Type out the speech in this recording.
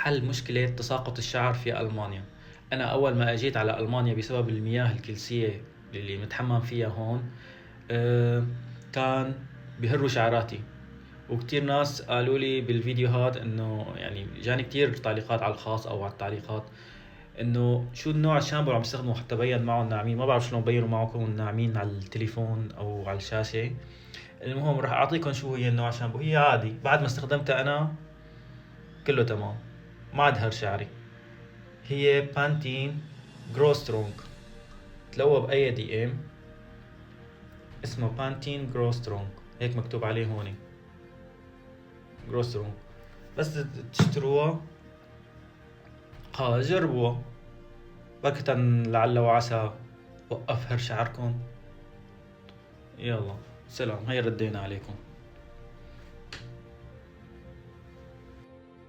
حل مشكلة تساقط الشعر في ألمانيا. أنا أول ما أجيت على ألمانيا بسبب المياه الكلسية اللي متحمم فيها هون، آه، كان بهروا شعراتي. وكتير ناس قالوا لي بالفيديوهات انه يعني جاني كتير تعليقات على الخاص او على التعليقات انه شو النوع الشامبو اللي عم تستخدمه حتى بين معه الناعمين. ما بعرف شلون بينوا معكم الناعمين على التليفون او على الشاشة. المهم راح اعطيكم شو هي النوع الشامبو. هي عادي بعد ما استخدمتها انا كله تمام، ما عاد هر شعري. هي بانتين جرو سترونج، تلوى باي دي ام. اسمه بانتين جرو سترونج، هيك مكتوب عليه هون جرو سترونج. بس تشتروها، جربوها بركة لعل وعسى وقف هر شعركم. يلا سلام، هي ردينا عليكم.